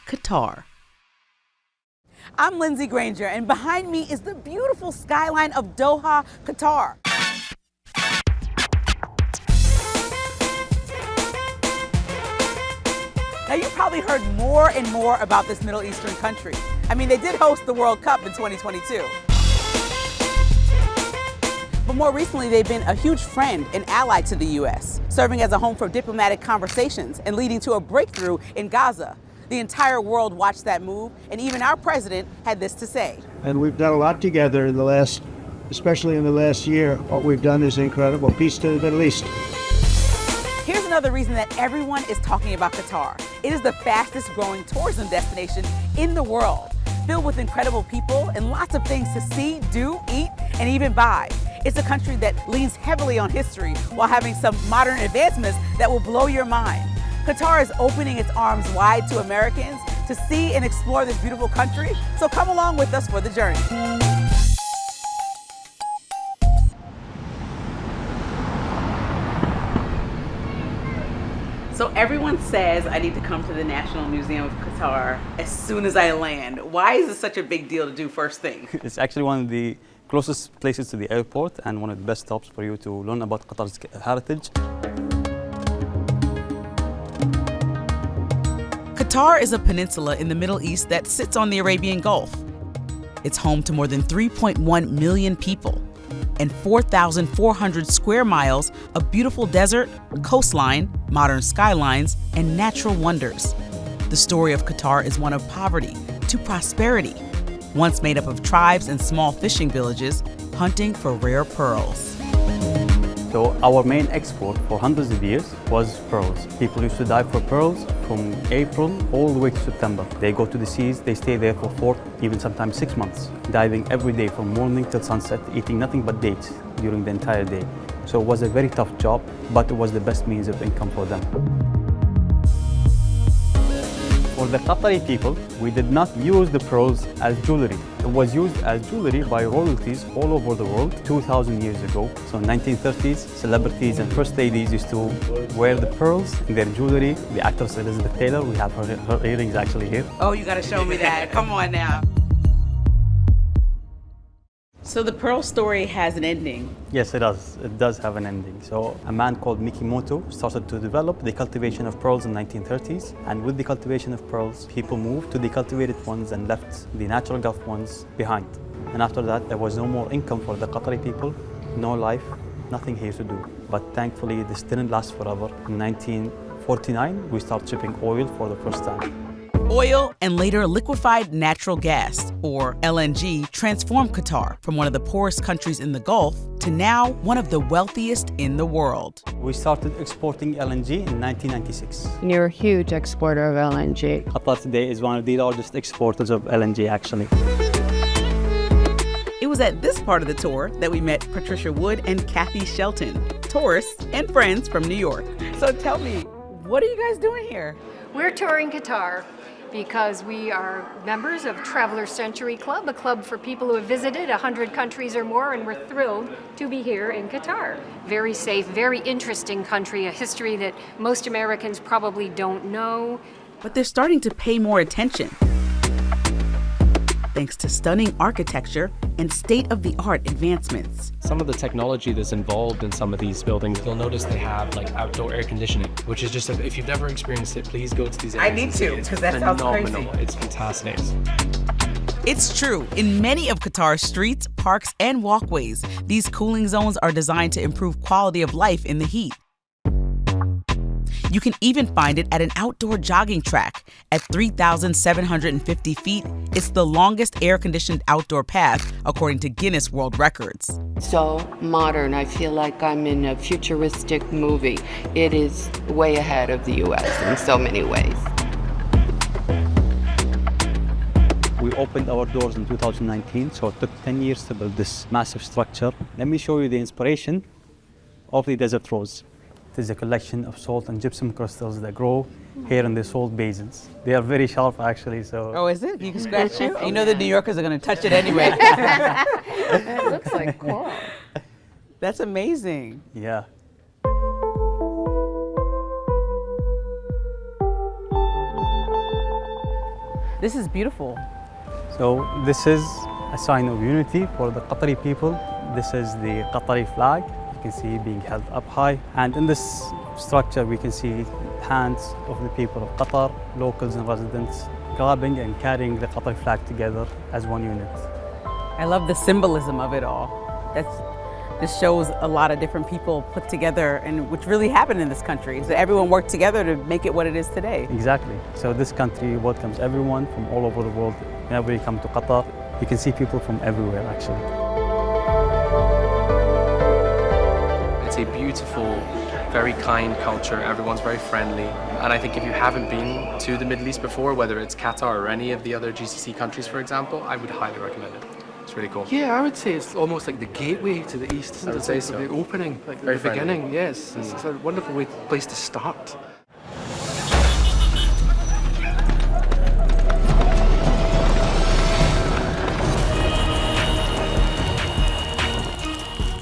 Qatar. I'm Lindsay Granger, and behind me is the beautiful skyline of Doha, Qatar. Now, you've probably heard more and more about this Middle Eastern country. I mean, they did host the World Cup in 2022. But more recently, they've been a huge friend and ally to the U.S., serving as a home for diplomatic conversations and leading to a breakthrough in Gaza. The entire world watched that move, and even our president had this to say. And we've done a lot together in the last, especially in the last year. What we've done is incredible. Peace to the Middle East. Here's another reason that everyone is talking about Qatar. It is the fastest growing tourism destination in the world, filled with incredible people and lots of things to see, do, eat, and even buy. It's a country that leans heavily on history while having some modern advancements that will blow your mind. Qatar is opening its arms wide to Americans to see and explore this beautiful country, so come along with us for the journey. So everyone says I need to come to the National Museum of Qatar as soon as I land. Why is this such a big deal to do first thing? It's actually one of the closest places to the airport and one of the best stops for you to learn about Qatar's heritage. Qatar is a peninsula in the Middle East that sits on the Arabian Gulf. It's home to more than 3.1 million people and 4,400 square miles of beautiful desert, coastline, modern skylines, and natural wonders. The story of Qatar is one of poverty to prosperity, once made up of tribes and small fishing villages hunting for rare pearls. So our main export for hundreds of years was pearls. People used to dive for pearls from April all the way to September. They go to the seas, they stay there for 4, even sometimes 6 months, diving every day from morning till sunset, eating nothing but dates during the entire day. So it was a very tough job, but it was the best means of income for them. For the Qatari people, we did not use the pearls as jewelry. It was used as jewelry by royalties all over the world 2,000 years ago. So in 1930s, celebrities and first ladies used to wear the pearls in their jewelry. The actress Elizabeth Taylor, we have her earrings actually here. Oh, you gotta show me that. Come on now. So the pearl story has an ending. Yes, it does. It does have an ending. So a man called Mikimoto started to develop the cultivation of pearls in the 1930s. And with the cultivation of pearls, people moved to the cultivated ones and left the natural Gulf ones behind. And after that, there was no more income for the Qatari people, no life, nothing here to do. But thankfully, this didn't last forever. In 1949, we started shipping oil for the first time. Oil and later liquefied natural gas, or LNG, transformed Qatar from one of the poorest countries in the Gulf to now one of the wealthiest in the world. We started exporting LNG in 1996. You're a huge exporter of LNG. Qatar today is one of the largest exporters of LNG, actually. It was at this part of the tour that we met Patricia Wood and Kathy Shelton, tourists and friends from New York. So tell me, what are you guys doing here? We're touring Qatar because we are members of Traveler Century Club, a club for people who have visited 100 countries or more, and we're thrilled to be here in Qatar. Very safe, very interesting country, a history that most Americans probably don't know. But they're starting to pay more attention, thanks to stunning architecture and state-of-the-art advancements. Some of the technology that's involved in some of these buildings, you'll notice they have like outdoor air conditioning, which is just, if you've never experienced it, please go to these areas. I need to, because that sounds crazy. It's fantastic. It's true. In many of Qatar's streets, parks, and walkways, these cooling zones are designed to improve quality of life in the heat. You can even find it at an outdoor jogging track. At 3,750 feet, it's the longest air-conditioned outdoor path, according to Guinness World Records. So modern, I feel like I'm in a futuristic movie. It is way ahead of the US in so many ways. We opened our doors in 2019, so it took 10 years to build this massive structure. Let me show you the inspiration of the desert rose. It is a collection of salt and gypsum crystals that grow here in the salt basins. They are very sharp, actually. So. Oh, is it? You can scratch you? You know the New Yorkers are going to touch it anyway. It looks like coal. That's amazing. Yeah. This is beautiful. So this is a sign of unity for the Qatari people. This is the Qatari flag. You can see being held up high. And in this structure, we can see hands of the people of Qatar, locals and residents, grabbing and carrying the Qatari flag together as one unit. I love the symbolism of it all. This shows a lot of different people put together, and which really happened in this country. So everyone worked together to make it what it is today. Exactly. So this country welcomes everyone from all over the world. Whenever you come to Qatar, you can see people from everywhere, actually. It's a beautiful, very kind culture. Everyone's very friendly. And I think if you haven't been to the Middle East before, whether it's Qatar or any of the other GCC countries, for example, I would highly recommend it. It's really cool. Yeah, I would say it's almost like the gateway to the East. I would say so. The opening, like Very the friendly. beginning. Yes, it's a wonderful place to start.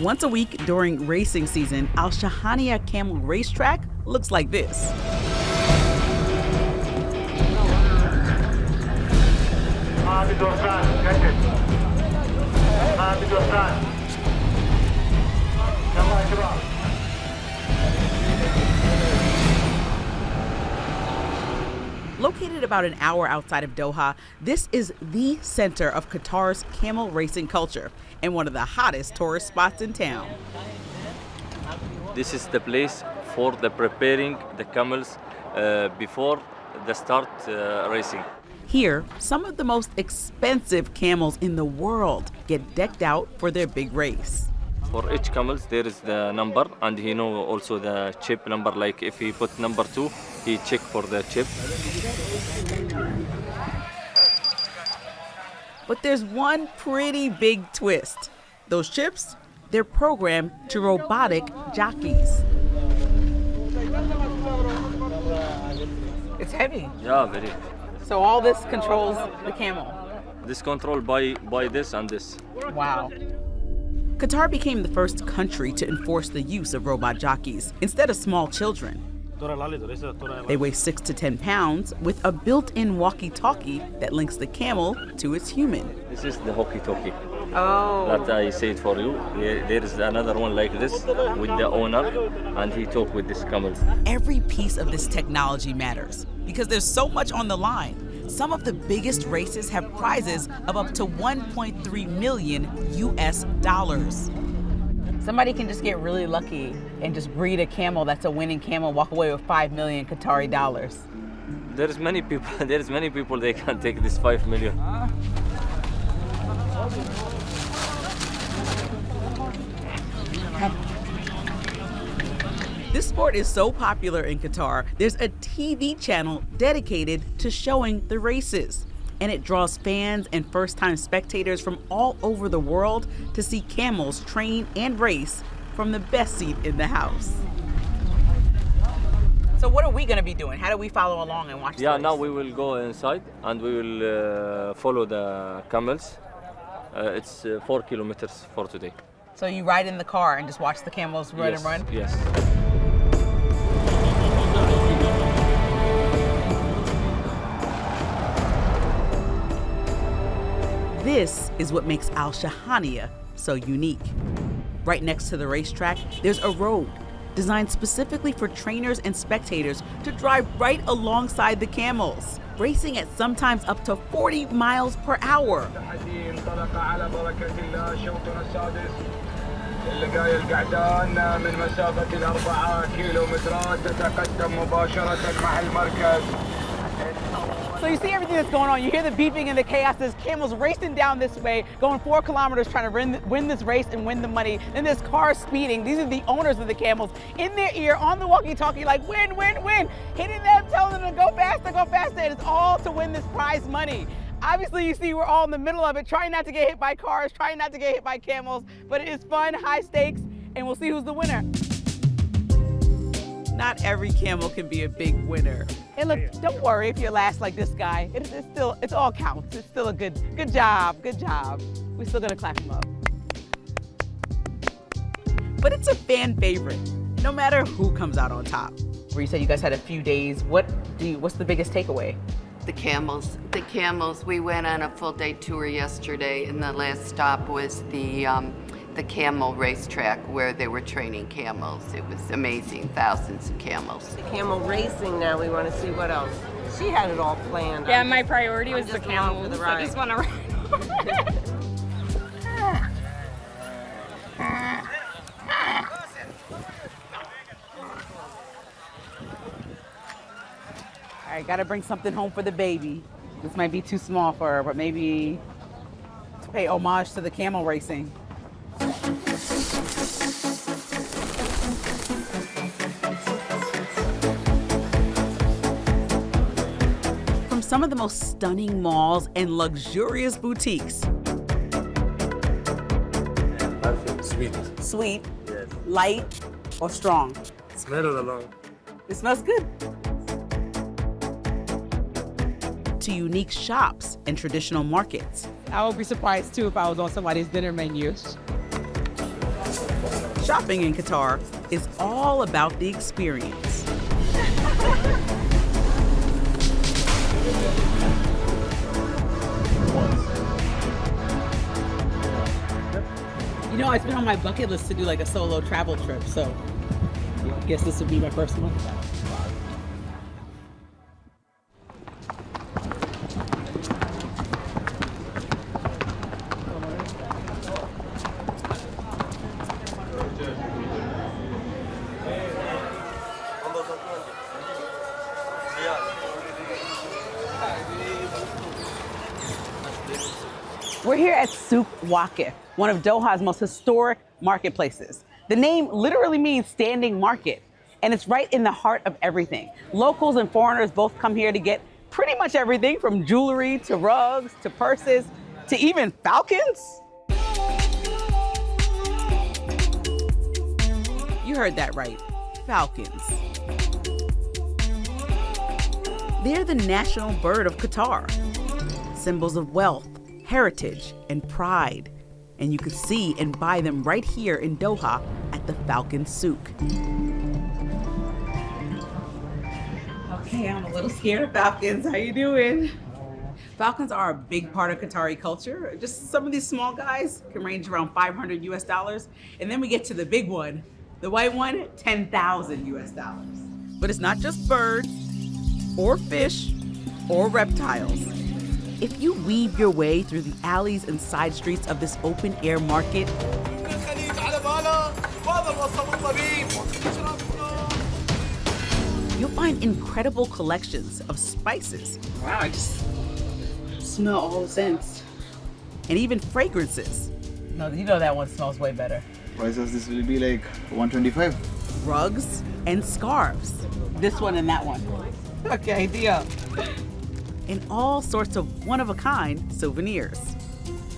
Once a week during racing season, Al Shahania Camel Racetrack looks like this. Located about an hour outside of Doha, this is the center of Qatar's camel racing culture and one of the hottest tourist spots in town. This is the place for the preparing the camels before the start racing. Here, some of the most expensive camels in the world get decked out for their big race. For each camels there is the number, and he know also the chip number. Like if he put number 2, he check for the chip. But there's one pretty big twist. Those chips, they're programmed to robotic jockeys. It's heavy. Yeah, very. So all this controls the camel. This control by this and this. Wow. Qatar became the first country to enforce the use of robot jockeys instead of small children. They weigh 6 to 10 pounds with a built-in walkie-talkie that links the camel to its human. This is the walkie-talkie. Oh. That I said for you. There is another one like this with the owner, and he talk with this camels. Every piece of this technology matters because there's so much on the line. Some of the biggest races have prizes of up to 1.3 million US dollars. Somebody can just get really lucky and just breed a camel that's a winning camel, walk away with 5 million Qatari dollars. There's many people they can take this 5 million. This sport is so popular in Qatar, there's a TV channel dedicated to showing the races. And it draws fans and first-time spectators from all over the world to see camels train and race from the best seat in the house. So what are we going to be doing? How do we follow along and watch the race? Now we will go inside and we will follow the camels. It's 4 kilometers for today. So you ride in the car and just watch the camels run and run? Yes. This is what makes Al Shahania so unique. Right next to the racetrack, there's a road designed specifically for trainers and spectators to drive right alongside the camels, racing at sometimes up to 40 miles per hour. اللقاية القعدان من مسافة 4 كيلومترات تتقدم مباشرة مع المركز. So you see everything that's going on. You hear the beeping and the chaos. There's camels racing down this way, going 4 kilometers, trying to win this race and win the money. Then there's cars speeding. These are the owners of the camels in their ear on the walkie-talkie, like win, win, win, hitting them, telling them to go faster, go faster. And it's all to win this prize money. Obviously, you see we're all in the middle of it, trying not to get hit by cars, trying not to get hit by camels, but it is fun, high stakes, and we'll see who's the winner. Not every camel can be a big winner. And look, don't worry if you're last like this guy. It's all counts. It's still a good job, good job. We're still gonna clap him up. But it's a fan favorite, no matter who comes out on top. Where you said you guys had a few days, what's the biggest takeaway? The camels. We went on a full day tour yesterday, and the last stop was the camel racetrack where they were training camels. It was amazing, thousands of camels. Camel racing now, we want to see what else. She had it all planned. Yeah, my priority was the camels. camels. I just want to ride. All right, gotta bring something home for the baby. This might be too small for her, but maybe to pay homage to the camel racing. From some of the most stunning malls and luxurious boutiques. Perfect. Sweet. Sweet, Yes. light, or strong? Smell it alone. It smells good. To unique shops and traditional markets. I would be surprised too if I was on somebody's dinner menus. Shopping in Qatar is all about the experience. You know, it's been on my bucket list to do like a solo travel trip, so I guess this would be my first one. We're here at Souk Waqif, one of Doha's most historic marketplaces. The name literally means standing market, and it's right in the heart of everything. Locals and foreigners both come here to get pretty much everything from jewelry to rugs to purses to even falcons. You heard that right, falcons. They're the national bird of Qatar, symbols of wealth, heritage, and pride. And you could see and buy them right here in Doha at the Falcon Souk. Okay, I'm a little scared of falcons. How you doing? Falcons are a big part of Qatari culture. Just some of these small guys can range around $500 US. And then we get to the big one, the white one, 10,000 US dollars. But it's not just birds or fish or reptiles. If you weave your way through the alleys and side streets of this open-air market, you'll find incredible collections of spices. Wow, I just smell all the scents. And even fragrances. No, you know that one smells way better. Price of this will be like 125. Rugs and scarves. This one and that one. Okay, deal. And all sorts of one-of-a-kind souvenirs.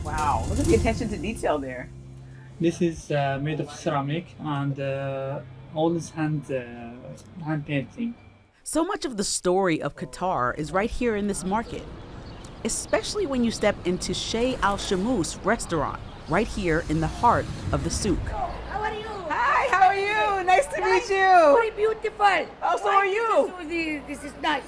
Wow, look at the attention to detail there. This is made of ceramic and all is hand painting. So much of the story of Qatar is right here in this market, especially when you step into Shey Al Shamoos restaurant, right here in the heart of the souk. How are you? Hi, how are you? Nice to meet you. Very beautiful. Oh, so are you? This is nice.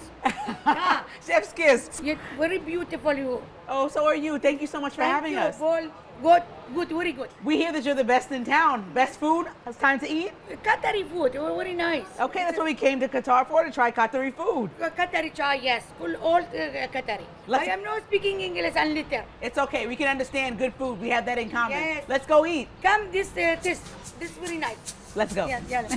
Chef's kiss. Yet very beautiful you. Oh, so are you. Thank you so much for having us. Good, very good. We hear that you're the best in town. Best food? It's time to eat? Qatari food, very nice. Okay, that's what we came to Qatar for, to try Qatari food. Qatari chai, yes. All Qatari. I am not speaking English and little. It's okay. We can understand good food. We have that in common. Yes. Let's go eat. Come, this very nice. Let's go. Yeah.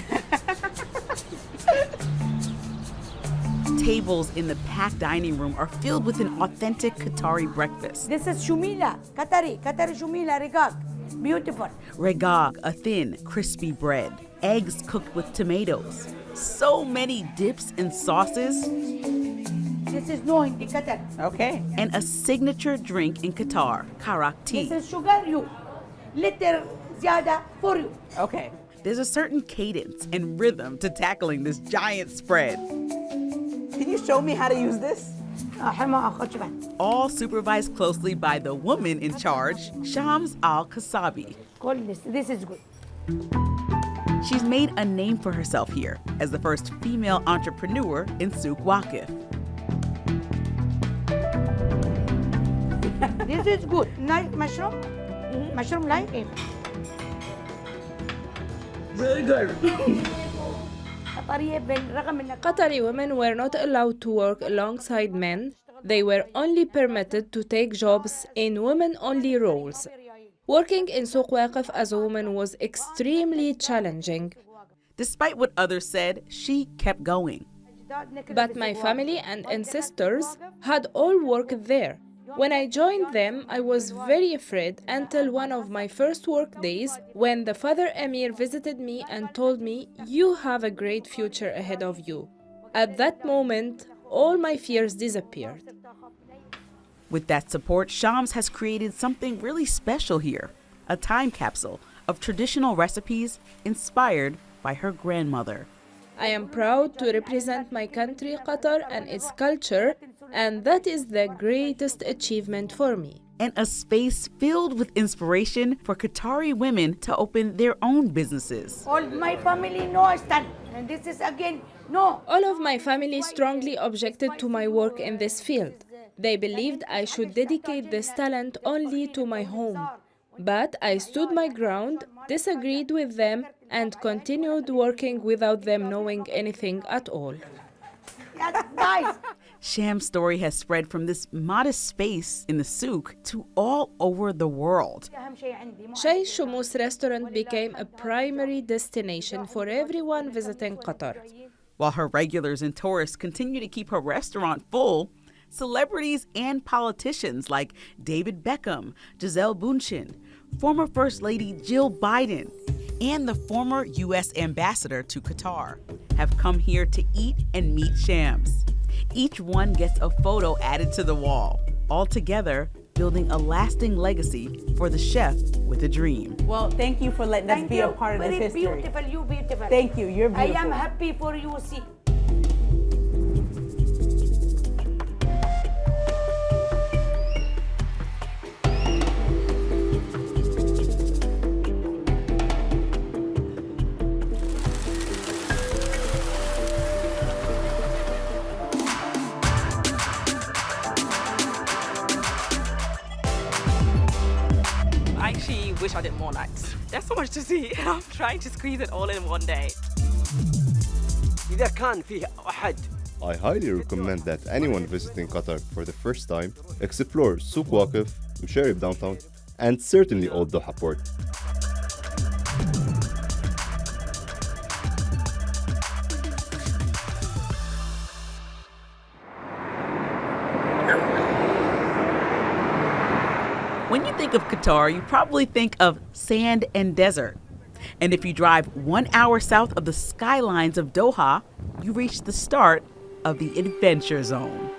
Tables in the packed dining room are filled with an authentic Qatari breakfast. This is shumila, Qatari shumila, regag. Beautiful. Regag, a thin, crispy bread. Eggs cooked with tomatoes. So many dips and sauces. This is no in Qatar. Okay. And a signature drink in Qatar, karak tea. This is sugar you. Little ziyada for you. Okay. There's a certain cadence and rhythm to tackling this giant spread. Can you show me how to use this? All supervised closely by the woman in charge, Shams Al-Kasabi. This is good. She's made a name for herself here as the first female entrepreneur in Souk Waqif. This is good. Nice mushroom. Mushroom like it. Really good. Qatari women were not allowed to work alongside men. They were only permitted to take jobs in women-only roles. Working in Souq Waqif as a woman was extremely challenging. Despite what others said, she kept going. But my family and ancestors had all worked there. When I joined them, I was very afraid until one of my first work days when the Father Emir visited me and told me, "You have a great future ahead of you." At that moment, all my fears disappeared. With that support, Shams has created something really special here, a time capsule of traditional recipes inspired by her grandmother. I am proud to represent my country, Qatar, and its culture, and that is the greatest achievement for me. And a space filled with inspiration for Qatari women to open their own businesses. All my family no stand. And this is again, no. All of my family strongly objected to my work in this field. They believed I should dedicate this talent only to my home. But I stood my ground, disagreed with them, and continued working without them knowing anything at all. That's nice. Sham's story has spread from this modest space in the souk to all over the world. Shay Shumus restaurant became a primary destination for everyone visiting Qatar. While her regulars and tourists continue to keep her restaurant full, celebrities and politicians like David Beckham, Gisele Bündchen, former First Lady Jill Biden, and the former U.S. ambassador to Qatar have come here to eat and meet Shams. Each one gets a photo added to the wall, all together building a lasting legacy for the chef with a dream. Well, thank you for letting us be a part of this history. Very beautiful, you beautiful. Thank you, you're beautiful. I am happy for you, see. I actually wish I did more nights. There's so much to see, and I'm trying to squeeze it all in one day. I highly recommend that anyone visiting Qatar for the first time explore Souq Waqif, Msharib downtown, and certainly Old Doha Port. When you think of Qatar, you probably think of sand and desert. And if you drive 1 hour south of the skylines of Doha, you reach the start of the adventure zone.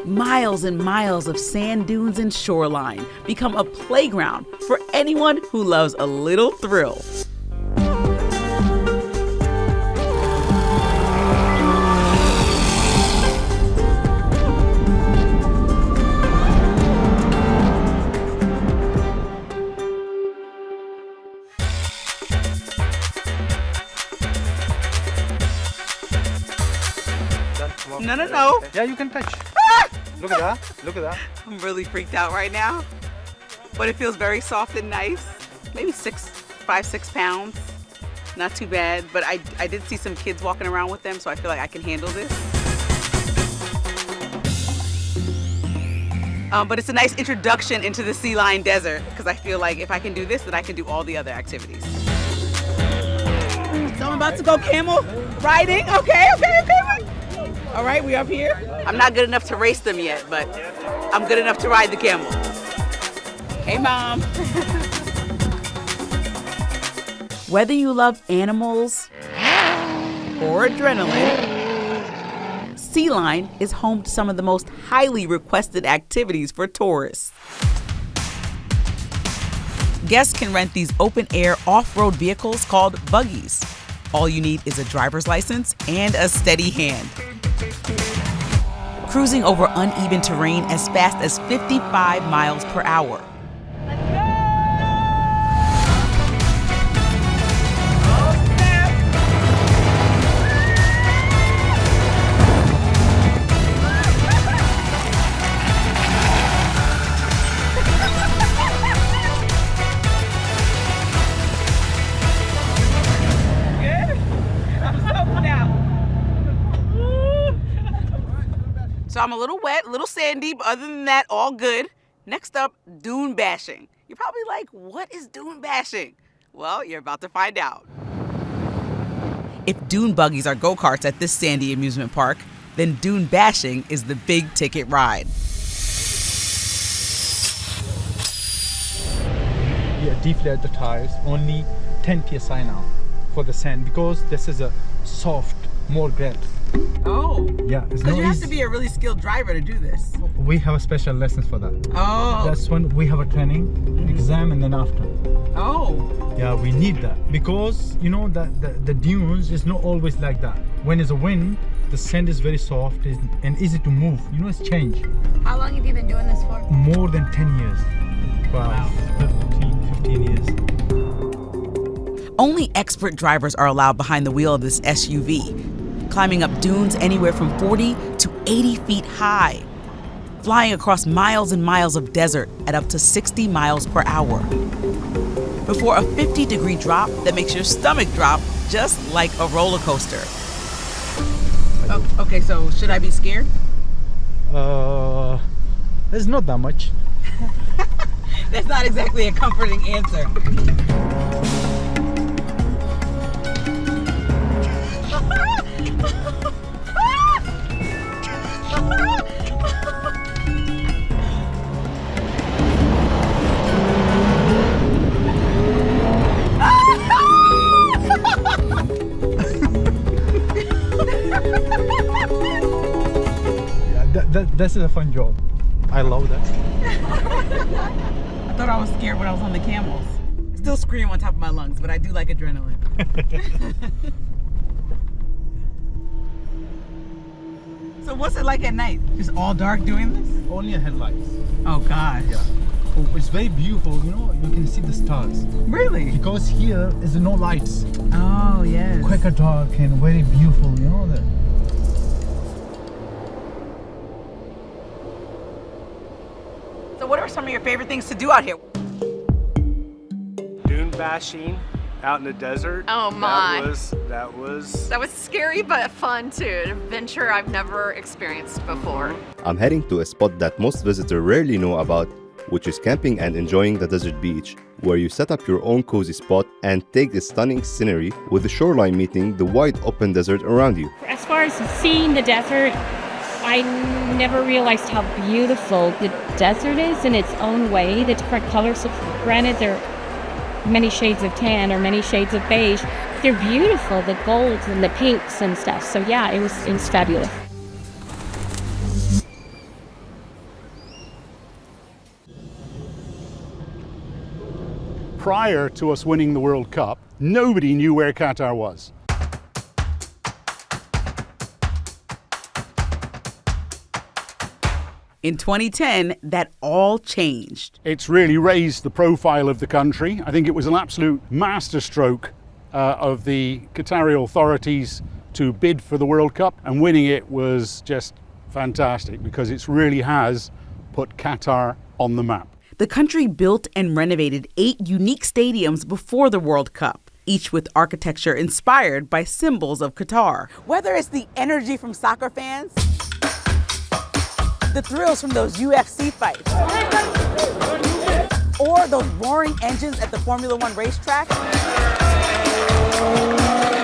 Miles and miles of sand dunes and shoreline become a playground for anyone who loves a little thrill. No. Yeah, you can touch. Look at that. Look at that. I'm really freaked out right now, but it feels very soft and nice. Maybe 5, 6 pounds. Not too bad, but I did see some kids walking around with them, so I feel like I can handle this. But it's a nice introduction into the sea lion desert, because I feel like if I can do this, then I can do all the other activities. So I'm about to go camel riding. Okay. All right, we up here. I'm not good enough to race them yet, but I'm good enough to ride the camel. Hey, Mom. Whether you love animals or adrenaline, Sea Line is home to some of the most highly requested activities for tourists. Guests can rent these open-air off-road vehicles called buggies. All you need is a driver's license and a steady hand. Cruising over uneven terrain as fast as 55 miles per hour. So I'm a little wet, a little sandy, but other than that, all good. Next up, dune bashing. You're probably like, what is dune bashing? Well, you're about to find out. If dune buggies are go-karts at this sandy amusement park, then dune bashing is the big ticket ride. Yeah, deflate the tires, only 10 psi now for the sand because this is a soft, more grip. Oh. Yeah, it's Because no you have easy. to be a really skilled driver to do this. We have a special lessons for that. Oh. That's when we have a training, exam, and then after. Oh. Yeah, we need that because you know that the dunes is not always like that. When there's a wind, the sand is very soft and easy to move. You know, it's change. How long have you been doing this for? More than 10 years. Wow. 13, 15 years. Only expert drivers are allowed behind the wheel of this SUV, climbing up dunes anywhere from 40 to 80 feet high, flying across miles and miles of desert at up to 60 miles per hour. Before a 50-degree drop that makes your stomach drop just like a roller coaster. Oh, okay, so should I be scared? There's not that much. That's not exactly a comforting answer. Yeah, this is a fun job. I love that. I thought I was scared when I was on the camels. I still scream on top of my lungs, but I do like adrenaline. So what's it like at night? Just all dark doing this? Only headlights. Oh gosh. Yeah. Oh, it's very beautiful, you know, you can see the stars. Really? Because here is no lights. Oh, yes. Quite dark and very beautiful, you know that. So what are some of your favorite things to do out here? Dune bashing out in the desert. Oh my. That was scary but fun too. An adventure I've never experienced before. I'm heading to a spot that most visitors rarely know about, which is camping and enjoying the desert beach, where you set up your own cozy spot and take the stunning scenery with the shoreline meeting the wide open desert around you. As far as seeing the desert, I never realized how beautiful the desert is in its own way. The different colors, granted, there are many shades of tan or many shades of beige. They're beautiful, the golds and the pinks and stuff. So yeah, it was fabulous. Prior to us winning the World Cup, nobody knew where Qatar was. In 2010, that all changed. It's really raised the profile of the country. I think it was an absolute masterstroke of the Qatari authorities to bid for the World Cup, and winning it was just fantastic because it really has put Qatar on the map. The country built and renovated 8 unique stadiums before the World Cup, each with architecture inspired by symbols of Qatar. Whether it's the energy from soccer fans, the thrills from those UFC fights, or those roaring engines at the Formula One racetrack,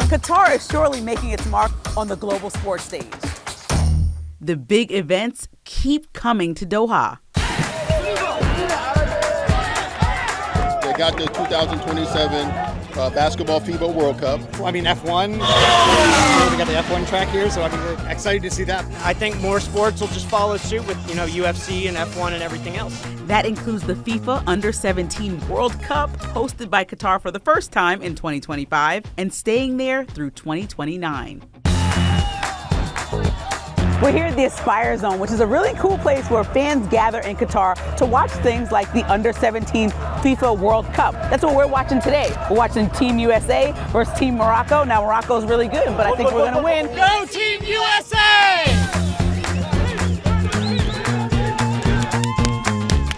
Qatar is surely making its mark on the global sports stage. The big events keep coming to Doha. They got the 2027 Basketball FIBA World Cup. I mean, F1, we got the F1 track here, so I'm excited to see that. I think more sports will just follow suit with, UFC and F1 and everything else. That includes the FIFA Under-17 World Cup, hosted by Qatar for the first time in 2025 and staying there through 2029. We're here at the Aspire Zone, which is a really cool place where fans gather in Qatar to watch things like the Under-17 FIFA World Cup. That's what we're watching today. We're watching Team USA versus Team Morocco. Now, Morocco's really good, but I think we're going to win. Go Team USA!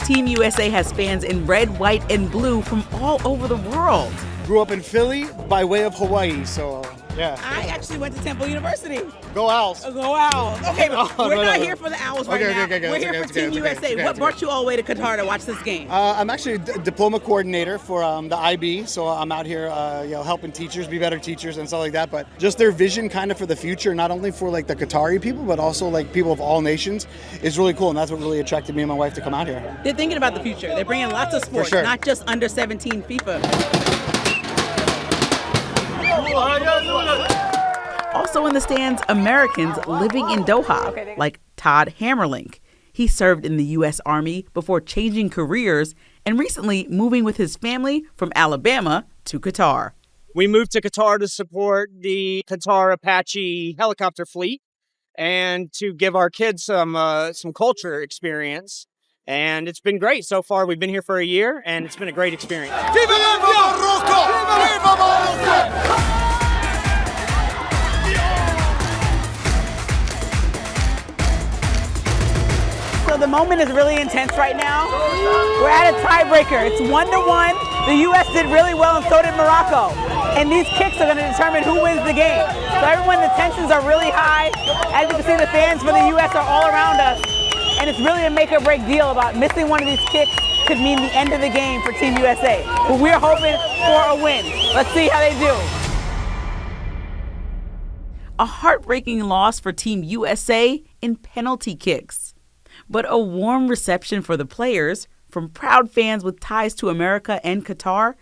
Team USA has fans in red, white, and blue from all over the world. Grew up in Philly by way of Hawaii, so Yeah. I actually went to Temple University. Go Owls. Go Owls. Okay, but we're not here for the Owls right now. Okay, we're here for Team USA. What brought you all the way to Qatar to watch this game? I'm actually a diploma coordinator for the IB, so I'm out here, helping teachers be better teachers and stuff like that. But just their vision, kind of for the future, not only for like the Qatari people, but also like people of all nations, is really cool, and that's what really attracted me and my wife to come out here. They're thinking about the future. They're bringing lots of sports, not just under 17 FIFA. Also in the stands, Americans living in Doha, like Todd Hammerlink. He served in the U.S. Army before changing careers and recently moving with his family from Alabama to Qatar. We moved to Qatar to support the Qatar Apache helicopter fleet and to give our kids some culture experience. And it's been great so far. We've been here for a year, and it's been a great experience. Viva Morocco! Viva Morocco! So the moment is really intense right now. We're at a tiebreaker. It's 1-1. The U.S. did really well, and so did Morocco. And these kicks are going to determine who wins the game. So everyone, the tensions are really high. As you can see, the fans for the U.S. are all around us. And it's really a make-or-break deal about missing one of these kicks could mean the end of the game for Team USA. But we're hoping for a win. Let's see how they do. A heartbreaking loss for Team USA in penalty kicks. But a warm reception for the players from proud fans with ties to America and Qatar,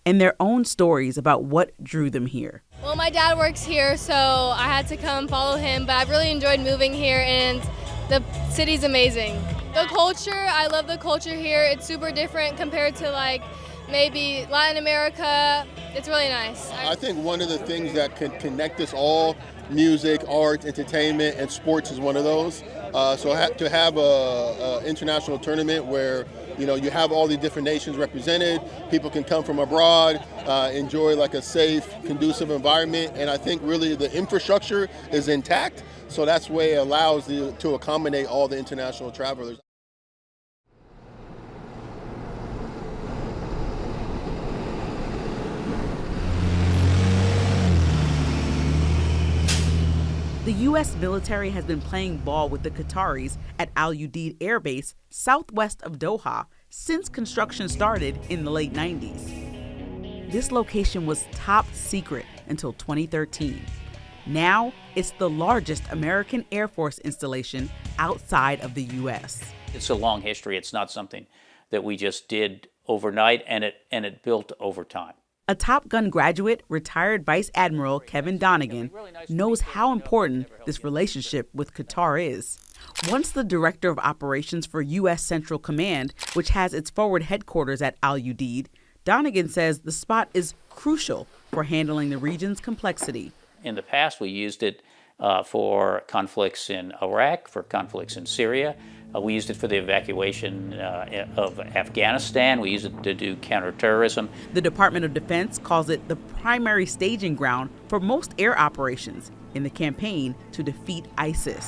and their own stories about what drew them here. Well, my dad works here, so I had to come follow him, but I've really enjoyed moving here, and the city's amazing. The culture, I love the culture here. It's super different compared to like maybe Latin America. It's really nice. I think one of the things that can connect us all, music, art, entertainment, and sports is one of those. So to have a international tournament where you have all the different nations represented, people can come from abroad, enjoy like a safe, conducive environment, and I think really the infrastructure is intact. So that's way it allows to accommodate all the international travelers. The U.S. military has been playing ball with the Qataris at Al Udeid Air Base southwest of Doha since construction started in the late 90s. This location was top secret until 2013. Now, it's the largest American Air Force installation outside of the U.S. It's a long history. It's not something that we just did overnight, and it built over time. A Top Gun graduate, retired Vice Admiral Kevin Donegan, knows how important this relationship with Qatar is. Once the Director of Operations for U.S. Central Command, which has its forward headquarters at Al Udeid, Donegan says the spot is crucial for handling the region's complexity. In the past, we used it for conflicts in Iraq, for conflicts in Syria. We used it for the evacuation of Afghanistan. We used it to do counterterrorism. The Department of Defense calls it the primary staging ground for most air operations in the campaign to defeat ISIS.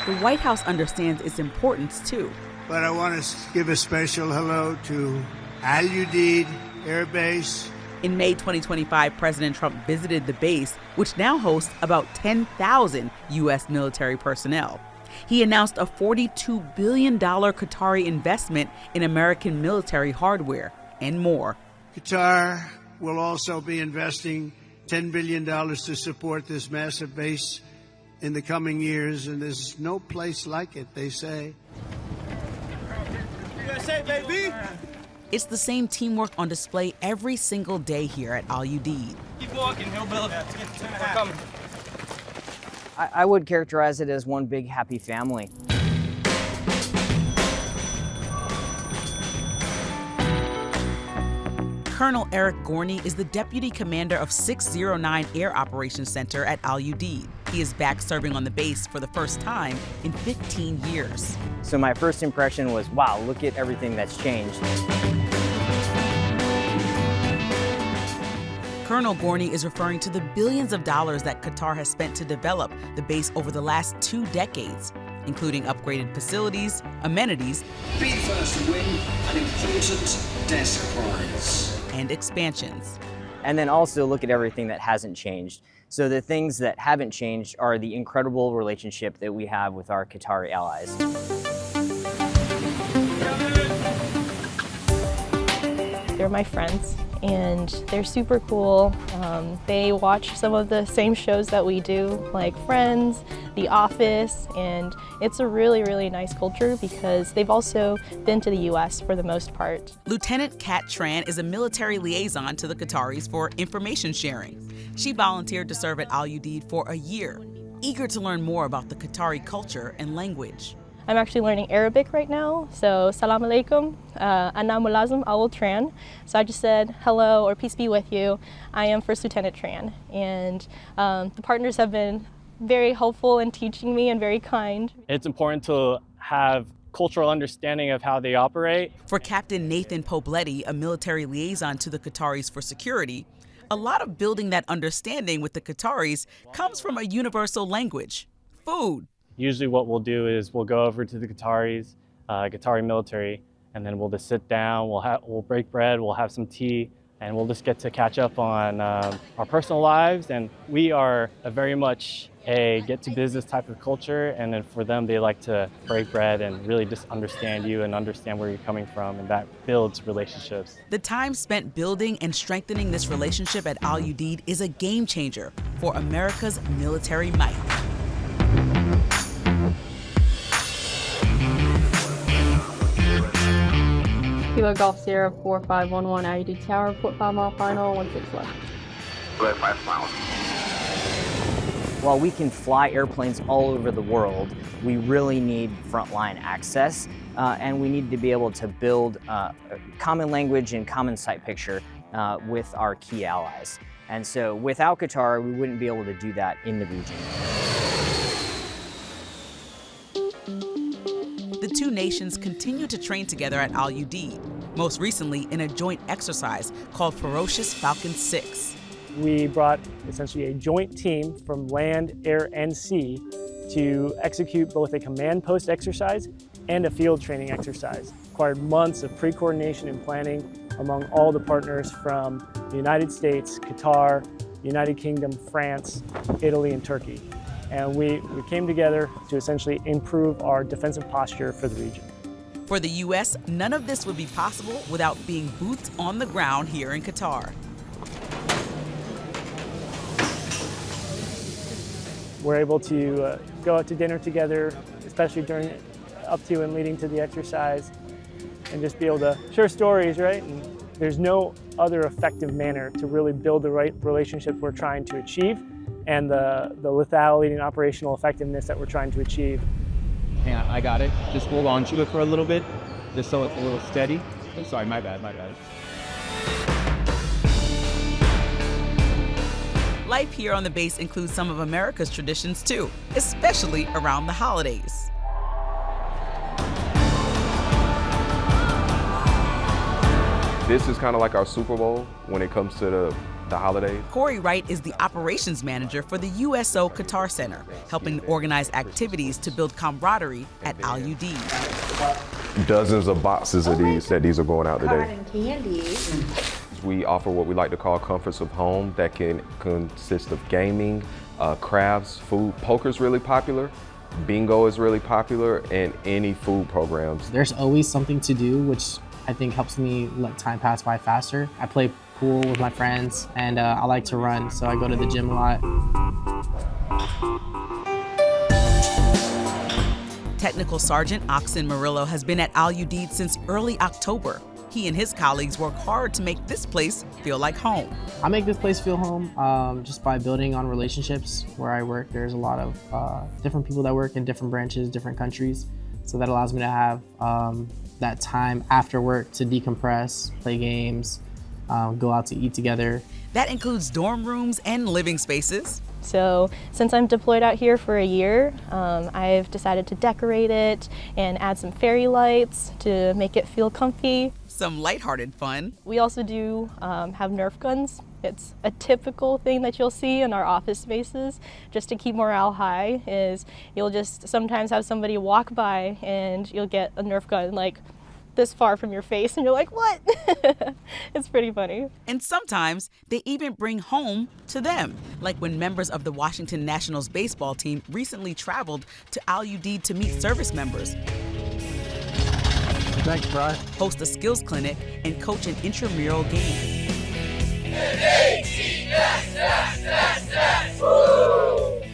The White House understands its importance, too. But I want to give a special hello to Al Udeid Air Base. In May 2025, President Trump visited the base, which now hosts about 10,000 U.S. military personnel. He announced a $42 billion Qatari investment in American military hardware and more. Qatar will also be investing $10 billion to support this massive base in the coming years, and there's no place like it, they say. USA, baby! It's the same teamwork on display every single day here at Al Udeid. Keep walking, he'll build. We're coming. I would characterize it as one big happy family. Colonel Eric Gorney is the deputy commander of 609 Air Operations Center at Al Udeid. He is back serving on the base for the first time in 15 years. So my first impression was, wow, look at everything that's changed. Colonel Gorney is referring to the billions of dollars that Qatar has spent to develop the base over the last 2 decades, including upgraded facilities, amenities, be the first to win an important desk prize, and expansions. and then also look at everything that hasn't changed. So the things that haven't changed are the incredible relationship that we have with our Qatari allies. They're my friends, and they're super cool. They watch some of the same shows that we do, like Friends, The Office, and it's a really, really nice culture because they've also been to the US for the most part. Lieutenant Kat Tran is a military liaison to the Qataris for information sharing. She volunteered to serve at Al Udeid for a year, eager to learn more about the Qatari culture and language. I'm actually learning Arabic right now, so salam alaikum, ana mulazim awal Tran. So I just said hello or peace be with you. I am First Lieutenant Tran, and the partners have been very helpful in teaching me and very kind. It's important to have cultural understanding of how they operate. For Captain Nathan Pobletti, a military liaison to the Qataris for security, a lot of building that understanding with the Qataris comes from a universal language, food. Usually what we'll do is we'll go over to the Qataris, Qatari military, and then we'll just sit down, we'll break bread, we'll have some tea, and we'll just get to catch up on our personal lives. And we are very much a get-to-business type of culture, and then for them, they like to break bread and really just understand you and understand where you're coming from, and that builds relationships. The time spent building and strengthening this relationship at Al Udeid is a game changer for America's military might. Kilo Golf Sierra 4511 Al Udeid Tower, port 5 mile final, 16 left. Flight 5 miles. While we can fly airplanes all over the world, we really need frontline access, and we need to be able to build common language and common sight picture with our key allies. And so without Qatar, we wouldn't be able to do that in the region. The two nations continue to train together at Al Udeid, most recently in a joint exercise called Ferocious Falcon 6. We brought essentially a joint team from land, air, and sea to execute both a command post exercise and a field training exercise. Required months of pre-coordination and planning among all the partners from the United States, Qatar, United Kingdom, France, Italy, and Turkey. And we came together to essentially improve our defensive posture for the region. For the U.S., none of this would be possible without being boots on the ground here in Qatar. We're able to go out to dinner together, especially during up to and leading to the exercise, and just be able to share stories, right? And there's no other effective manner to really build the right relationship we're trying to achieve and the lethality and operational effectiveness that we're trying to achieve. Hang on, I got it. Just hold on to it for a little bit, just so it's a little steady. Oh, sorry, my bad. Life here on the base includes some of America's traditions too, especially around the holidays. This is kind of like our Super Bowl when it comes to the holidays. Corey Wright is the operations manager for the USO Qatar Center, helping organize activities to build camaraderie at Al Udeid. Dozens of boxes of these are going out today. Cotton candy. We offer what we like to call comforts of home that can consist of gaming, crafts, food. Poker's really popular. Bingo is really popular, and any food programs. There's always something to do, which I think helps me let time pass by faster. I play pool with my friends, and I like to run, so I go to the gym a lot. Technical Sergeant Oxen Murillo has been at Al Udeid since early October. He and his colleagues work hard to make this place feel like home. I make this place feel home just by building on relationships. Where I work, there's a lot of different people that work in different branches, different countries. So that allows me to have that time after work to decompress, play games, go out to eat together. That includes dorm rooms and living spaces. So since I'm deployed out here for a year, I've decided to decorate it and add some fairy lights to make it feel comfy. Some lighthearted fun. We also do have Nerf guns. It's a typical thing that you'll see in our office spaces. Just to keep morale high is you'll just sometimes have somebody walk by and you'll get a Nerf gun like this far from your face and you're like, what? It's pretty funny. And sometimes they even bring home to them, like when members of the Washington Nationals baseball team recently traveled to Al Udeid to meet service members. Thanks, Brian. Host a skills clinic and coach an intramural game.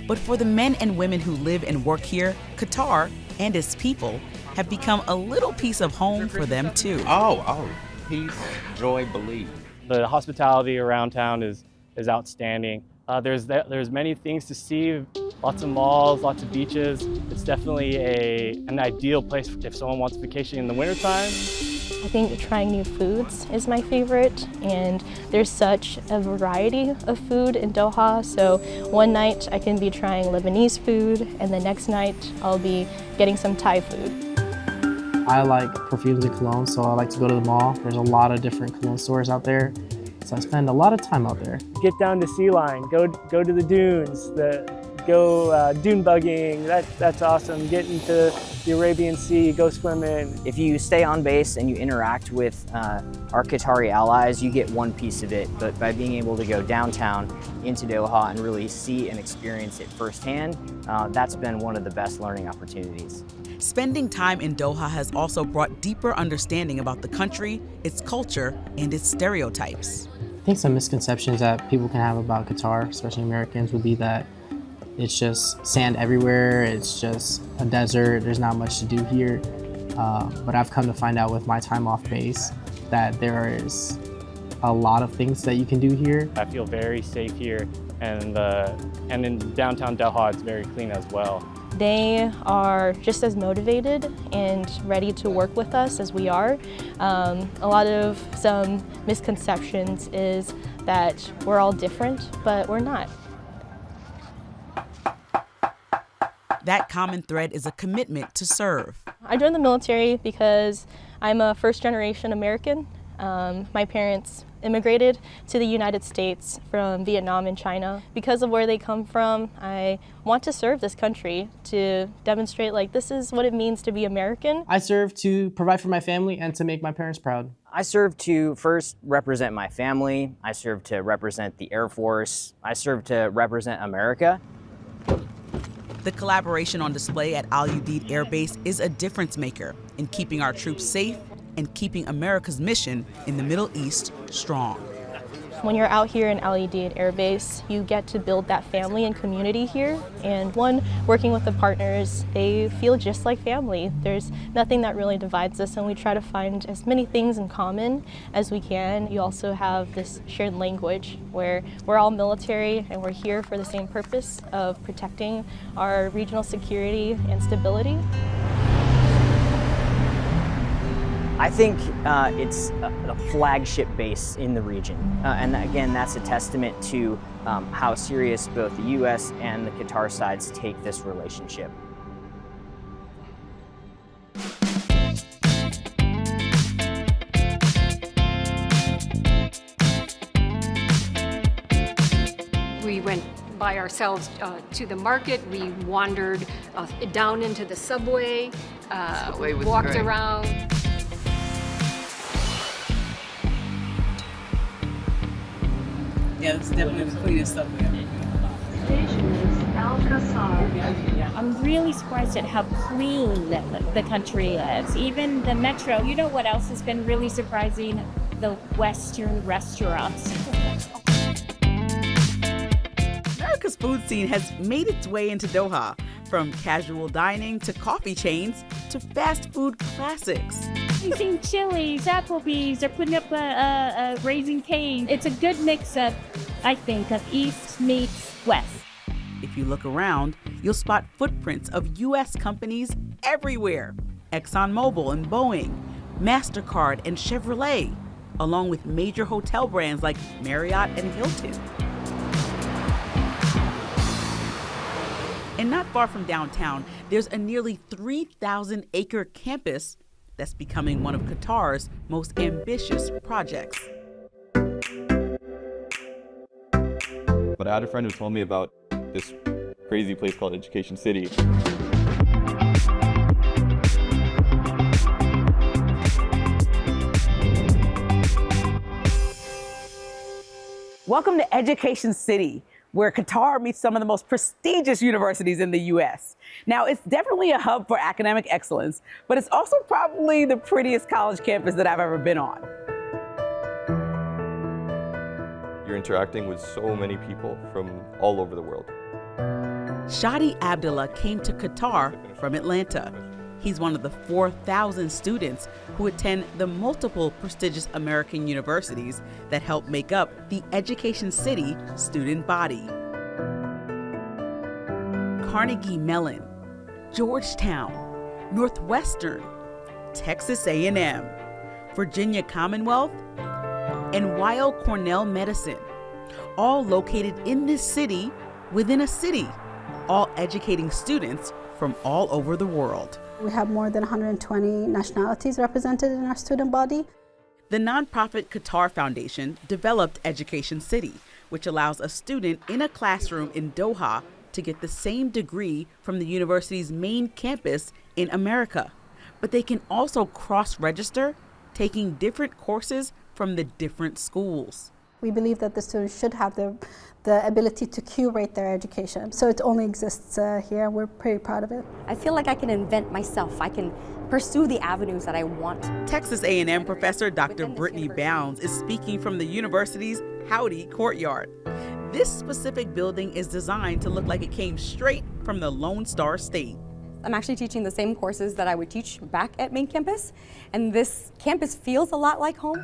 But for the men and women who live and work here, Qatar and its people have become a little piece of home for them too. Oh, peace, joy, believe. The hospitality around town is outstanding. There's many things to see, lots of malls, lots of beaches. It's definitely an ideal place if someone wants vacation in the wintertime. I think trying new foods is my favorite, and there's such a variety of food in Doha. So one night I can be trying Lebanese food, and the next night I'll be getting some Thai food. I like perfumes and colognes, so I like to go to the mall. There's a lot of different cologne stores out there, so I spend a lot of time out there. Get down to Sea Line, go to the dunes, go dune bugging. That's awesome. Get into the Arabian Sea, go swimming. If you stay on base and you interact with our Qatari allies, you get one piece of it. But by being able to go downtown into Doha and really see and experience it firsthand, that's been one of the best learning opportunities. Spending time in Doha has also brought deeper understanding about the country, its culture, and its stereotypes. I think some misconceptions that people can have about Qatar, especially Americans, would be that it's just sand everywhere, it's just a desert, there's not much to do here. But I've come to find out with my time off base that there is a lot of things that you can do here. I feel very safe here, and in downtown Doha, it's very clean as well. They are just as motivated and ready to work with us as we are. A lot of some misconceptions is that we're all different, but we're not. That common thread is a commitment to serve. I joined the military because I'm a first-generation American. My parents immigrated to the United States from Vietnam and China. Because of where they come from, I want to serve this country to demonstrate like this is what it means to be American. I serve to provide for my family and to make my parents proud. I serve to first represent my family. I serve to represent the Air Force. I serve to represent America. The collaboration on display at Al Udeid Air Base is a difference maker in keeping our troops safe and keeping America's mission in the Middle East strong. When you're out here in Al Udeid Air Base, you get to build that family and community here. And working with the partners, they feel just like family. There's nothing that really divides us, and we try to find as many things in common as we can. You also have this shared language where we're all military and we're here for the same purpose of protecting our regional security and stability. I think it's a flagship base in the region. And again, that's a testament to how serious both the U.S. and the Qatar sides take this relationship. We went by ourselves to the market. We wandered down into the subway, walked around. Yeah, it's definitely the cleanest subway ever. I'm really surprised at how clean the country is. Even the metro. You know what else has been really surprising? The Western restaurants. America's food scene has made its way into Doha, from casual dining to coffee chains to fast food classics. We've seen Chili's, Applebee's, they're putting up a Raising Cane. It's a good mix of, I think, of East meets West. If you look around, you'll spot footprints of U.S. companies everywhere. ExxonMobil and Boeing, MasterCard and Chevrolet, along with major hotel brands like Marriott and Hilton. And not far from downtown, there's a nearly 3,000-acre campus that's becoming one of Qatar's most ambitious projects. But I had a friend who told me about this crazy place called Education City. Welcome to Education City, where Qatar meets some of the most prestigious universities in the U.S. Now, it's definitely a hub for academic excellence, but it's also probably the prettiest college campus that I've ever been on. You're interacting with so many people from all over the world. Shadi Abdullah came to Qatar from Atlanta. He's one of the 4,000 students who attend the multiple prestigious American universities that help make up the Education City student body. Carnegie Mellon, Georgetown, Northwestern, Texas A&M, Virginia Commonwealth, and Weill Cornell Medicine, all located in this city within a city, all educating students from all over the world. We have more than 120 nationalities represented in our student body. The nonprofit Qatar Foundation developed Education City, which allows a student in a classroom in Doha to get the same degree from the university's main campus in America. But they can also cross-register, taking different courses from the different schools. We believe that the students should have the ability to curate their education. So it only exists here, and we're pretty proud of it. I feel like I can invent myself. I can pursue the avenues that I want. Texas A&M professor Dr. Brittany Bounds is speaking from the university's Howdy Courtyard. This specific building is designed to look like it came straight from the Lone Star State. I'm actually teaching the same courses that I would teach back at main campus, and this campus feels a lot like home.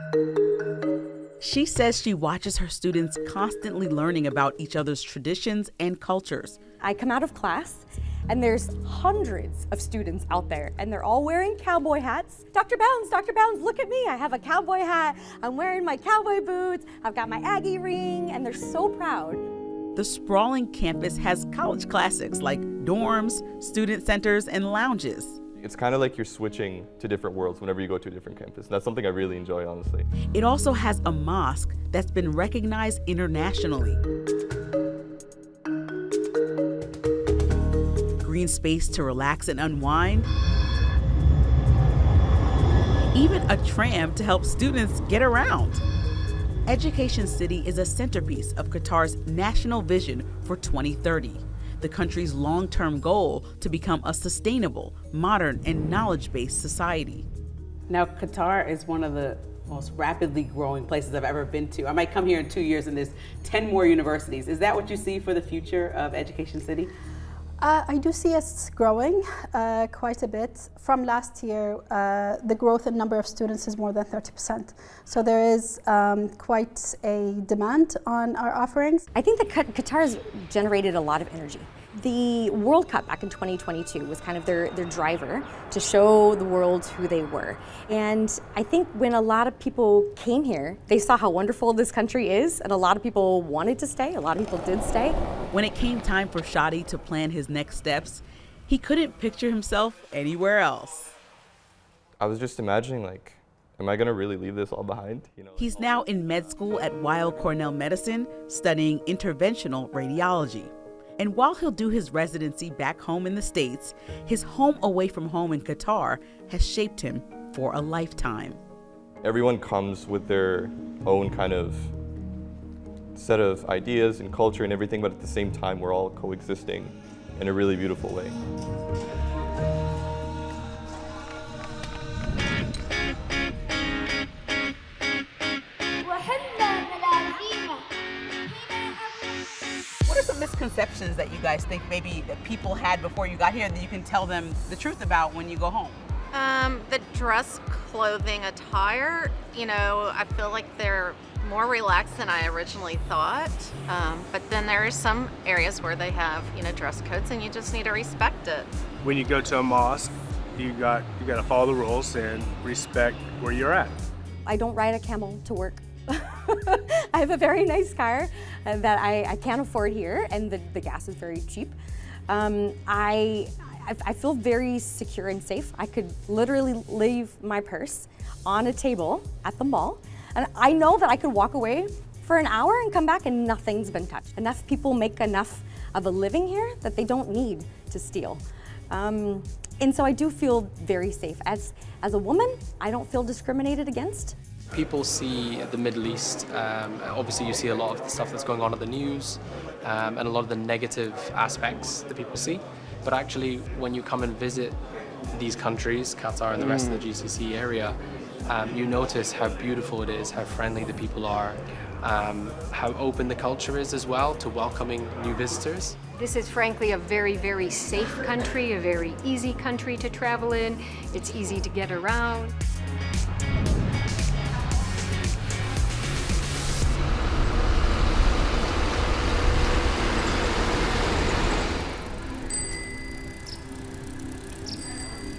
She says she watches her students constantly learning about each other's traditions and cultures. I come out of class, and there's hundreds of students out there, and they're all wearing cowboy hats. Dr. Bounds, look at me. I have a cowboy hat. I'm wearing my cowboy boots. I've got my Aggie ring, and they're so proud. The sprawling campus has college classics like dorms, student centers, and lounges. It's kind of like you're switching to different worlds whenever you go to a different campus. That's something I really enjoy, honestly. It also has a mosque that's been recognized internationally. Green space to relax and unwind. Even a tram to help students get around. Education City is a centerpiece of Qatar's national vision for 2030. The country's long-term goal to become a sustainable, modern, and knowledge-based society. Now, Qatar is one of the most rapidly growing places I've ever been to. I might come here in 2 years and there's 10 more universities. Is that what you see for the future of Education City? I do see us growing quite a bit. From last year, the growth in number of students is more than 30%. So there is quite a demand on our offerings. I think that Qatar has generated a lot of energy. The World Cup back in 2022 was kind of their driver to show the world who they were. And I think when a lot of people came here, they saw how wonderful this country is, and a lot of people wanted to stay, a lot of people did stay. When it came time for Shadi to plan his next steps, he couldn't picture himself anywhere else. I was just imagining, like, am I gonna really leave this all behind? He's now in med school at Weill Cornell Medicine, studying interventional radiology. And while he'll do his residency back home in the States, his home away from home in Qatar has shaped him for a lifetime. Everyone comes with their own kind of set of ideas and culture and everything, but at the same time, we're all coexisting in a really beautiful way. What are some misconceptions that you guys think maybe that people had before you got here that you can tell them the truth about when you go home? The dress clothing attire, I feel like they're more relaxed than I originally thought. But then there are some areas where they have, dress codes, and you just need to respect it. When you go to a mosque, you got to follow the rules and respect where you're at. I don't ride a camel to work. I have a very nice car that I can't afford here, and the gas is very cheap. I feel very secure and safe. I could literally leave my purse on a table at the mall, and I know that I could walk away for an hour and come back and nothing's been touched. Enough people make enough of a living here that they don't need to steal. And so I do feel very safe. As a woman, I don't feel discriminated against. People see the Middle East, obviously you see a lot of the stuff that's going on in the news and a lot of the negative aspects that people see. But actually, when you come and visit these countries, Qatar and the rest of the GCC area, you notice how beautiful it is, how friendly the people are, how open the culture is as well to welcoming new visitors. This is frankly a very, very safe country, a very easy country to travel in. It's easy to get around.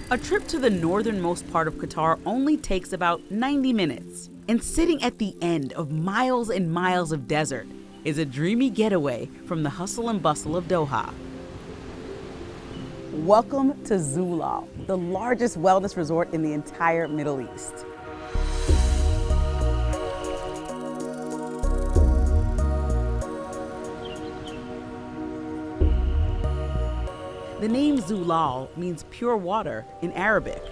A trip to the northernmost part of Qatar only takes about 90 minutes. And sitting at the end of miles and miles of desert is a dreamy getaway from the hustle and bustle of Doha. Welcome to Zulal, the largest wellness resort in the entire Middle East. The name Zulal means pure water in Arabic.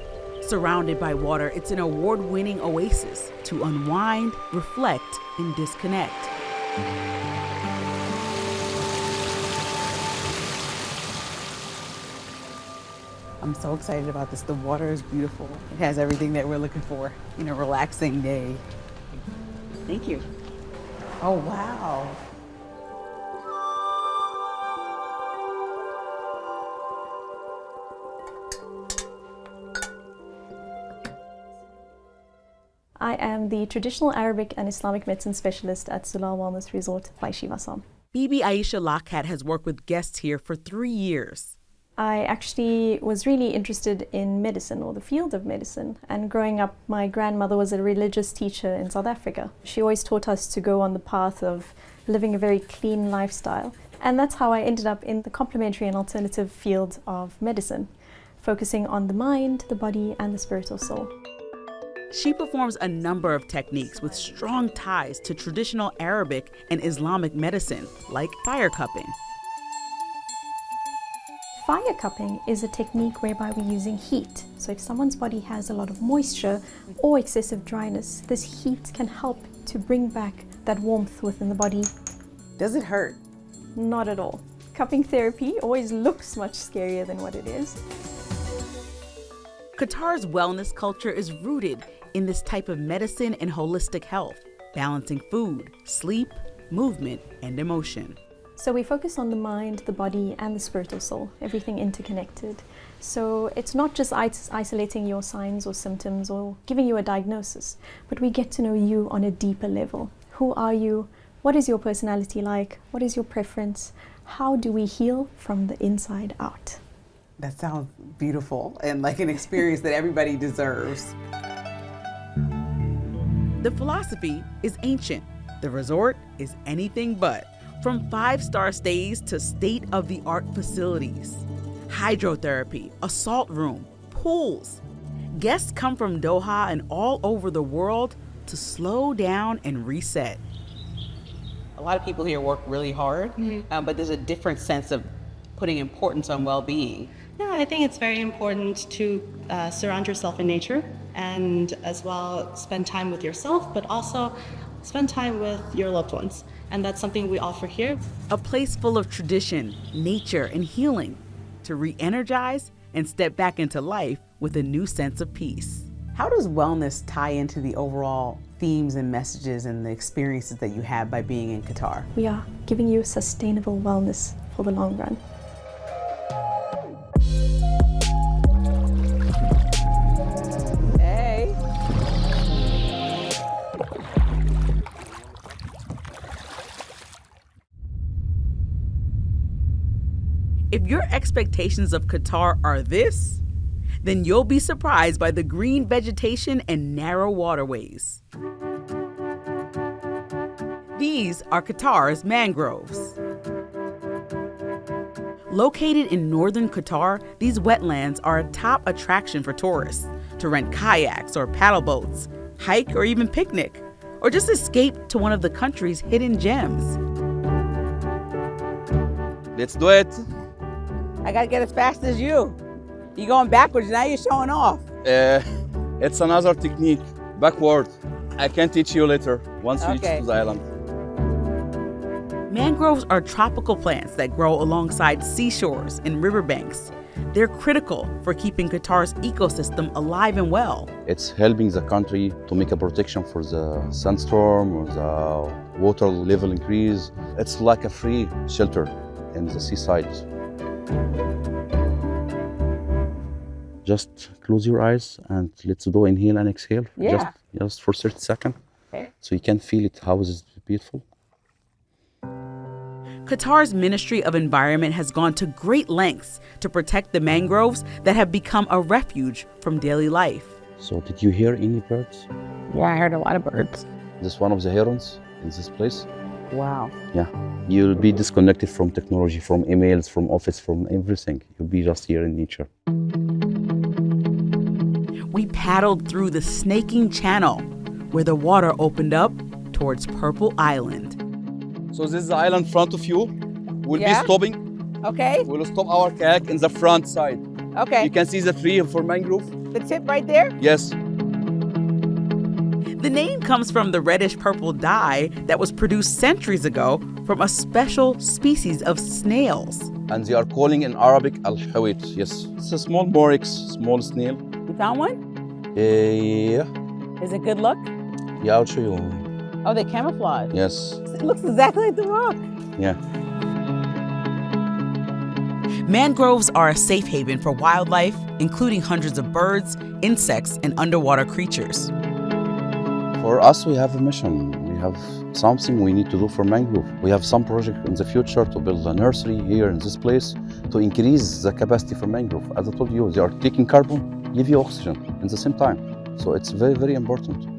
Surrounded by water, it's an award-winning oasis to unwind, reflect, and disconnect. I'm so excited about this. The water is beautiful. It has everything that we're looking for in a relaxing day. Thank you. Oh, wow. I am the traditional Arabic and Islamic medicine specialist at Zulal Wellness Resort by Shivasam. Bibi Aisha Lakhat has worked with guests here for 3 years. I actually was really interested in medicine, or the field of medicine, and growing up my grandmother was a religious teacher in South Africa. She always taught us to go on the path of living a very clean lifestyle, and that's how I ended up in the complementary and alternative field of medicine, focusing on the mind, the body, and the spirit or soul. She performs a number of techniques with strong ties to traditional Arabic and Islamic medicine, like fire cupping. Fire cupping is a technique whereby we're using heat. So if someone's body has a lot of moisture or excessive dryness, this heat can help to bring back that warmth within the body. Does it hurt? Not at all. Cupping therapy always looks much scarier than what it is. Qatar's wellness culture is rooted in this type of medicine and holistic health, balancing food, sleep, movement, and emotion. So we focus on the mind, the body, and the spiritual soul, everything interconnected. So it's not just isolating your signs or symptoms or giving you a diagnosis, but we get to know you on a deeper level. Who are you? What is your personality like? What is your preference? How do we heal from the inside out? That sounds beautiful and like an experience that everybody deserves. The philosophy is ancient. The resort is anything but. From 5-star stays to state-of-the-art facilities. Hydrotherapy, a salt room, pools. Guests come from Doha and all over the world to slow down and reset. A lot of people here work really hard, but there's a different sense of putting importance on well-being. Yeah, I think it's very important to surround yourself in nature and as well spend time with yourself, but also spend time with your loved ones. And that's something we offer here. A place full of tradition, nature, and healing to re-energize and step back into life with a new sense of peace. How does wellness tie into the overall themes and messages and the experiences that you have by being in Qatar? We are giving you sustainable wellness for the long run. Hey. If your expectations of Qatar are this, then you'll be surprised by the green vegetation and narrow waterways. These are Qatar's mangroves. Located in northern Qatar, these wetlands are a top attraction for tourists to rent kayaks or paddle boats, hike or even picnic, or just escape to one of the country's hidden gems. Let's do it. I gotta get as fast as you. You're going backwards, now you're showing off. It's another technique, backward. I can teach you later once we reach Okay. to the island. Mangroves are tropical plants that grow alongside seashores and riverbanks. They're critical for keeping Qatar's ecosystem alive and well. It's helping the country to make a protection for the sandstorm or the water level increase. It's like a free shelter in the seaside. Just close your eyes and let's do inhale and exhale. Yeah. Just for 30 seconds. Okay. So you can feel it, how is it beautiful. Qatar's Ministry of Environment has gone to great lengths to protect the mangroves that have become a refuge from daily life. So did you hear any birds? Yeah, I heard a lot of birds. This is one of the herons in this place. Wow. Yeah, you'll be disconnected from technology, from emails, from office, from everything. You'll be just here in nature. We paddled through the snaking channel where the water opened up towards Purple Island. So this is the island in front of you. We'll Yeah? be stopping. Okay. We'll stop our kayak in the front side. Okay. You can see the tree for mangrove. The tip right there? Yes. The name comes from the reddish-purple dye that was produced centuries ago from a special species of snails. And they are calling in Arabic al-hawit. Yes. It's a small morex, small snail. You found one? Yeah. Is it good luck? Yeah, I'll show you. Oh, they camouflage. Yes. It looks exactly like the rock. Yeah. Mangroves are a safe haven for wildlife, including hundreds of birds, insects, and underwater creatures. For us, we have a mission. We have something we need to do for mangrove. We have some project in the future to build a nursery here in this place to increase the capacity for mangrove. As I told you, they are taking carbon, give you oxygen at the same time. So it's very, very important.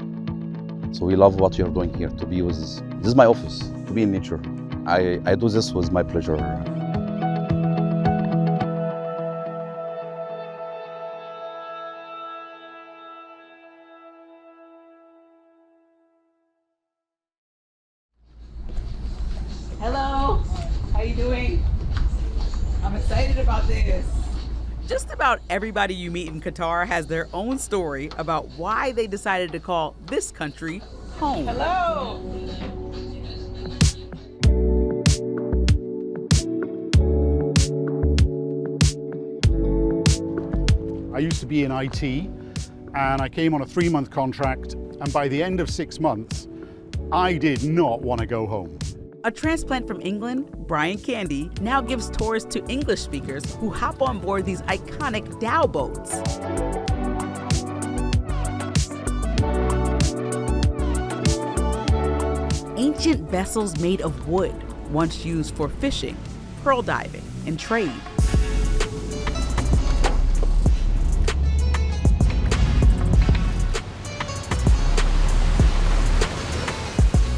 So we love what you're doing here, to be with this. This is my office, to be in nature. I do this with my pleasure. Hello. How you doing? I'm excited about this. Just about everybody you meet in Qatar has their own story about why they decided to call this country home. Hello. I used to be in IT and I came on a 3-month contract, and by the end of 6 months, I did not want to go home. A transplant from England, Brian Candy, now gives tours to English speakers who hop on board these iconic dhow boats. Ancient vessels made of wood, once used for fishing, pearl diving, and trade.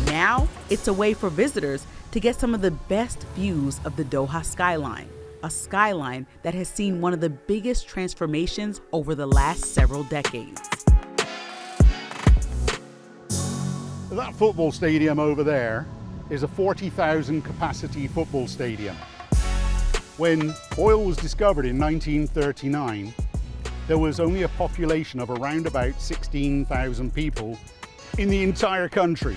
Now, it's a way for visitors to get some of the best views of the Doha skyline, a skyline that has seen one of the biggest transformations over the last several decades. That football stadium over there is a 40,000 capacity football stadium. When oil was discovered in 1939, there was only a population of around about 16,000 people in the entire country.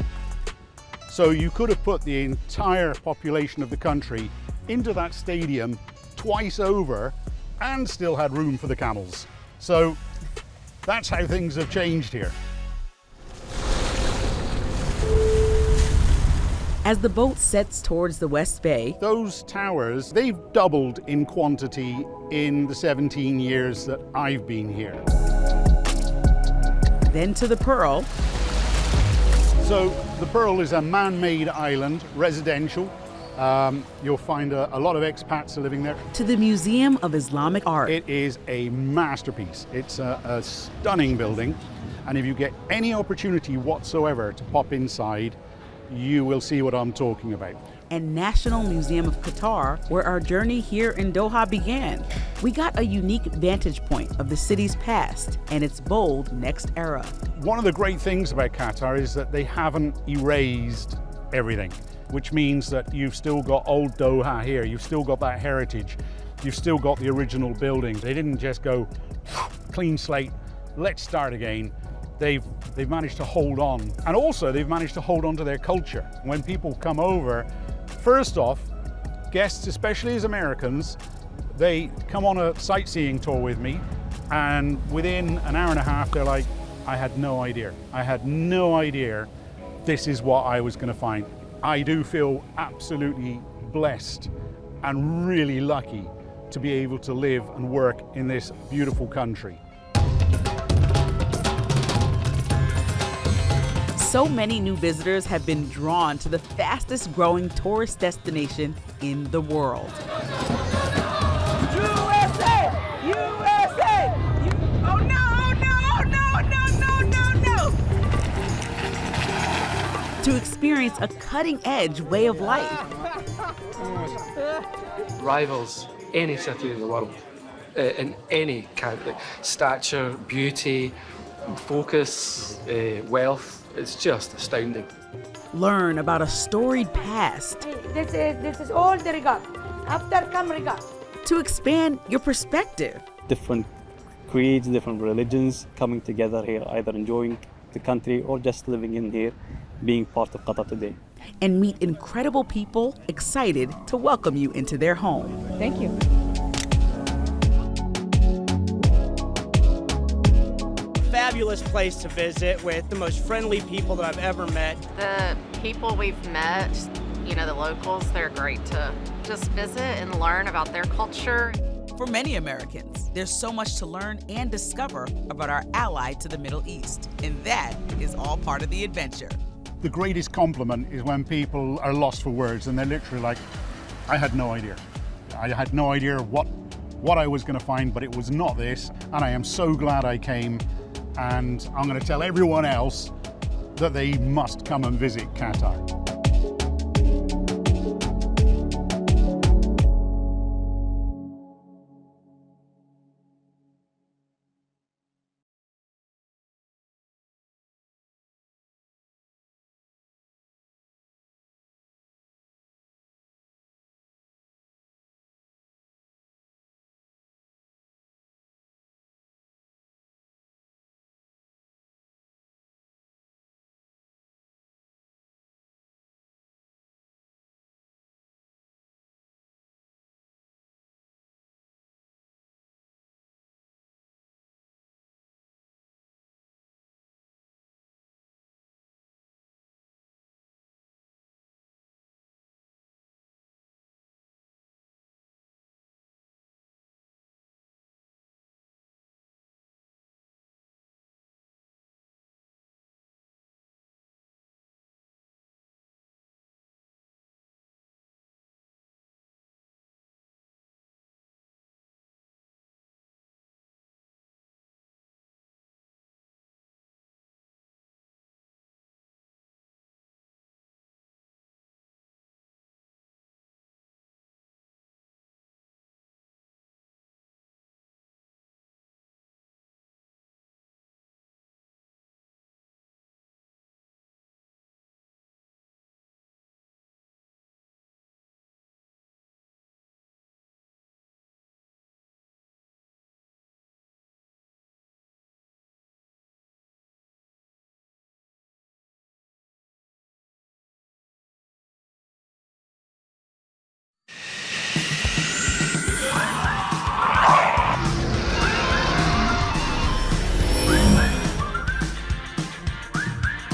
So you could have put the entire population of the country into that stadium twice over and still had room for the camels. So that's how things have changed here. As the boat sets towards the West Bay, those towers, they've doubled in quantity in the 17 years that I've been here. Then to the Pearl. So the Pearl is a man-made island, residential. You'll find a lot of expats are living there. To the Museum of Islamic Art. It is a masterpiece. It's a stunning building. And if you get any opportunity whatsoever to pop inside, you will see what I'm talking about. And National Museum of Qatar, where our journey here in Doha began. We got a unique vantage point of the city's past and its bold next era. One of the great things about Qatar is that they haven't erased everything, which means that you've still got old Doha here, you've still got that heritage, you've still got the original buildings. They didn't just go clean slate, let's start again. they've managed to hold on. And also they've managed to hold on to their culture. When people come over, first off, guests, especially as Americans, they come on a sightseeing tour with me, and within an hour and a half, they're like, I had no idea. I had no idea this is what I was going to find. I do feel absolutely blessed and really lucky to be able to live and work in this beautiful country. So many new visitors have been drawn to the fastest growing tourist destination in the world. USA! USA! Oh no, no, no, no, no, no, no! To experience a cutting-edge way of life. Rivals any city in the world, in any category. Stature, beauty, focus, wealth. It's just astounding. Learn about a storied past. This is all the regatta. After come regatta. To expand your perspective. Different creeds, different religions coming together here, either enjoying the country or just living in here, being part of Qatar today. And meet incredible people excited to welcome you into their home. Thank you. Fabulous place to visit with the most friendly people that I've ever met. The people we've met, you know, the locals, they're great to just visit and learn about their culture. For many Americans, there's so much to learn and discover about our ally to the Middle East, and that is all part of the adventure. The greatest compliment is when people are lost for words and they're literally like, I had no idea. I had no idea what I was going to find, but it was not this, and I am so glad I came, and I'm going to tell everyone else that they must come and visit Qatar.